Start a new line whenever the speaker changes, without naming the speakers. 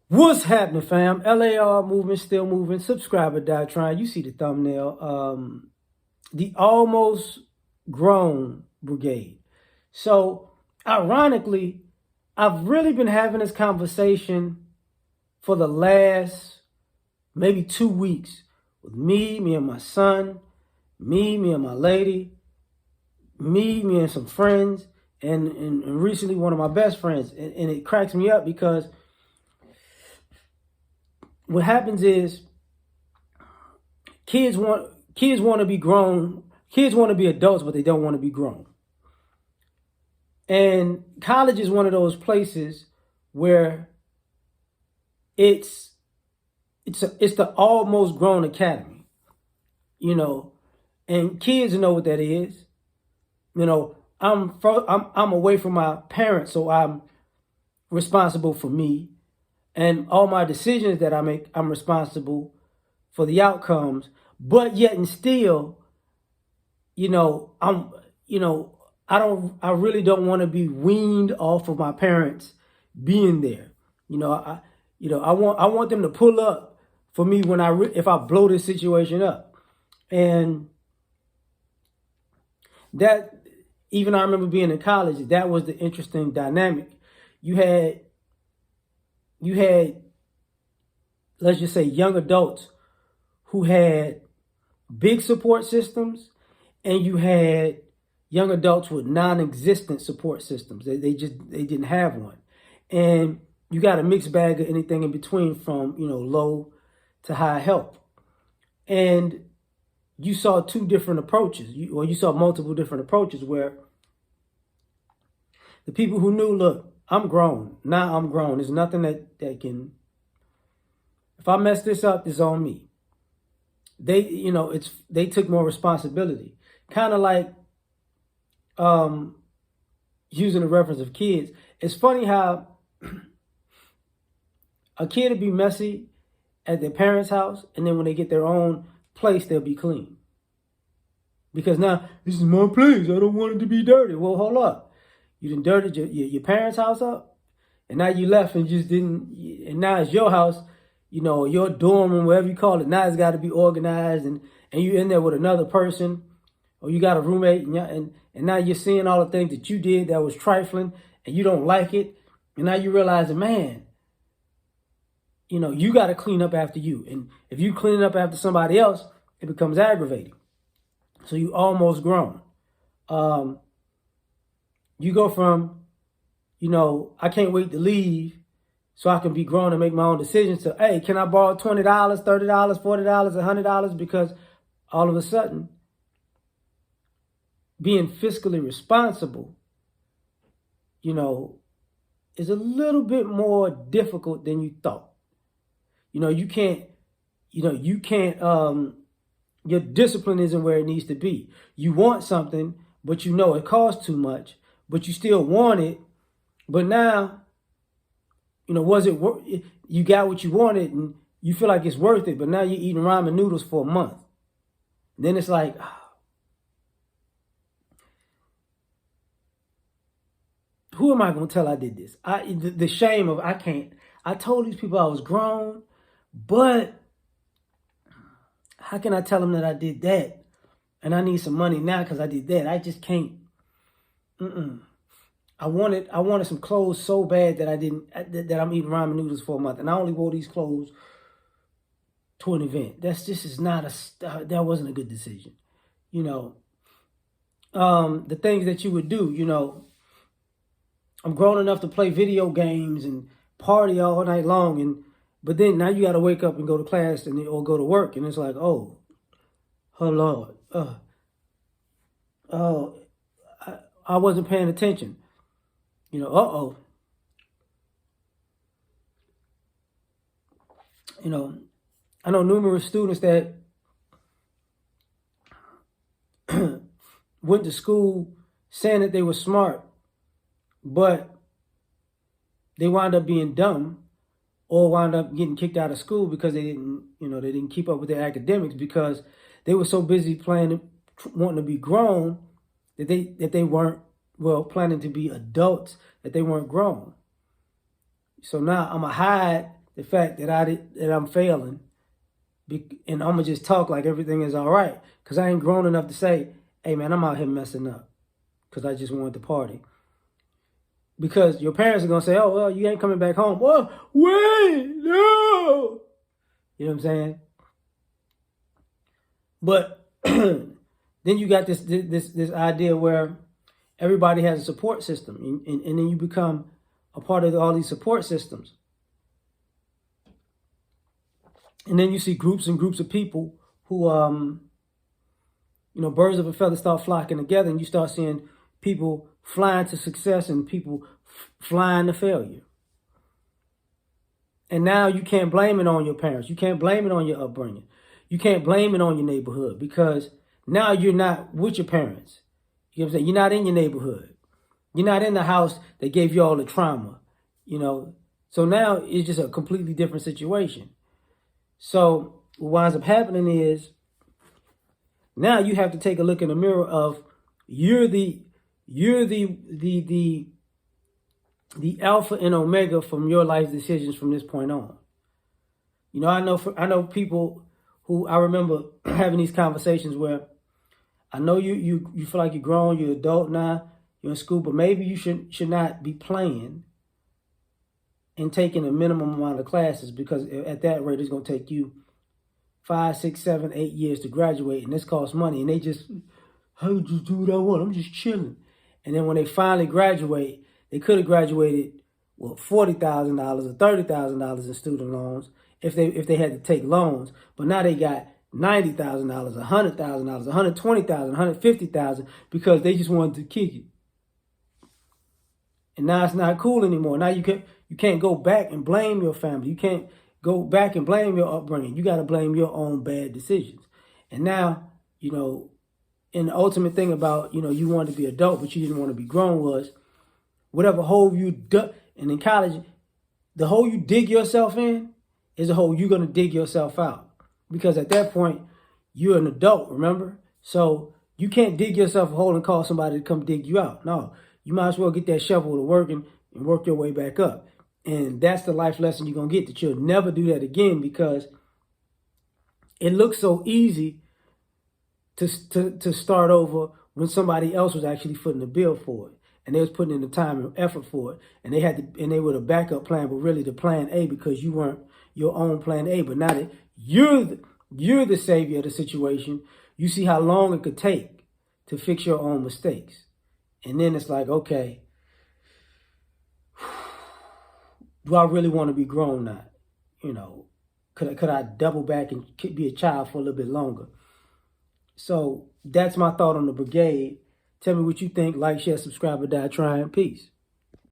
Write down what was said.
What's happening, fam? L.A.R. movement, still moving. Subscriber Diatron. You see the thumbnail. The almost grown brigade. So, ironically, I've really been having this conversation for the last maybe 2 weeks with me and my son, me and my lady, me and some friends, and recently one of my best friends. And it cracks me up because what happens is kids want to be grown. Kids want to be adults, but they don't want to be grown. And college is one of those places where it's the almost grown academy, you know, and kids know what that is. I'm away from my parents, so I'm responsible for me, and all my decisions that I make, I'm responsible for the outcomes. But yet and still, you know, I'm, you know, I really don't want to be weaned off of my parents being there. I want them to pull up for me when if I blow this situation up. And that, even I remember being in college, that was the interesting dynamic. You had, let's just say, young adults who had big support systems, and you had young adults with non-existent support systems. They didn't have one. And you got a mixed bag of anything in between, from low to high help. And you saw two different approaches, you saw multiple different approaches, where the people who knew, look, I'm grown. Now I'm grown. There's nothing that can, if I mess this up, it's on me. They took more responsibility. Kind of like using the reference of kids. It's funny how a kid will be messy at their parents' house, and then when they get their own place, they'll be clean. Because now, this is my place, I don't want it to be dirty. Well, hold up. You done dirtied your parents' house up, and now you left and just didn't, and now it's your house, your dorm room, whatever you call it. Now it's got to be organized, and you're in there with another person, or you got a roommate, and now you're seeing all the things that you did that was trifling, and you don't like it, and now you realizing, man, you got to clean up after you. And if you clean up after somebody else, it becomes aggravating. So you almost grown. You go from, I can't wait to leave so I can be grown and make my own decisions, to, hey, can I borrow $20, $30, $40, $100? Because all of a sudden, being fiscally responsible, is a little bit more difficult than you thought. You can't, your discipline isn't where it needs to be. You want something, but it costs too much, but you still want it. But now, was it worth? You got what you wanted, and you feel like it's worth it. But now you're eating ramen noodles for a month. And then it's like, who am I going to tell I did this? The shame of, I can't. I told these people I was grown, but how can I tell them that I did that? And I need some money now because I did that. I just can't. I wanted some clothes so bad that that I'm eating ramen noodles for a month, and I only wore these clothes to an event. That wasn't a good decision. The things that you would do. I'm grown enough to play video games and party all night long, but then now you got to wake up and go to class or go to work, and it's like, oh Lord, I wasn't paying attention. I know numerous students that went to school saying that they were smart, but they wound up being dumb, or wound up getting kicked out of school because they didn't keep up with their academics, because they were so busy wanting to be grown that they weren't, planning to be adults, that they weren't grown. So now I'm going to hide the fact that I'm failing, and I'm gonna just talk like everything is all right, because I ain't grown enough to say, hey man, I'm out here messing up because I just wanted to party. Because your parents are gonna say, oh well, you ain't coming back home. Oh wait, no. You know what I'm saying? But then you got this idea where everybody has a support system, and then you become a part of all these support systems. And then you see groups and groups of people who, birds of a feather start flocking together, and you start seeing people flying to success and people flying to failure. And now you can't blame it on your parents. You can't blame it on your upbringing. You can't blame it on your neighborhood, because now you're not with your parents. You know what I'm saying? You're not in your neighborhood. You're not in the house that gave you all the trauma, So now it's just a completely different situation. So what winds up happening is now you have to take a look in the mirror of you're the alpha and omega from your life decisions from this point on. I know people who, I remember having these conversations where I know you feel like you're grown, you're adult now, you're in school, but maybe you should not be playing and taking a minimum amount of classes, because at that rate it's going to take you 5, 6, 7, 8 years to graduate, and this costs money. And they just, I just do what I want. I'm just chilling. And then when they finally graduate, they could have graduated with $40,000 or $30,000 in student loans if they had to take loans. But now they got $90,000, $100,000, $120,000, $150,000 because they just wanted to kick it. And now it's not cool anymore. Now you can't go back and blame your family. You can't go back and blame your upbringing. You got to blame your own bad decisions. And now, and the ultimate thing about, you wanted to be adult, but you didn't want to be grown, was whatever hole you dug. And in college, the hole you dig yourself in is a hole you're going to dig yourself out. Because at that point, you're an adult, remember? So you can't dig yourself a hole and call somebody to come dig you out. No, you might as well get that shovel to working and work your way back up. And that's the life lesson you're going to get, that you'll never do that again, because it looks so easy to start over when somebody else was actually footing the bill for it. And they was putting in the time and effort for it. And they were the backup plan, but really the plan A, because you weren't your own plan A. But now that you're the savior of the situation, you see how long it could take to fix your own mistakes. And then it's like, okay, do I really want to be grown now? Could I double back and be a child for a little bit longer? So that's my thought on the brigade. Tell me what you think. Like, share, subscribe, or die trying. Peace.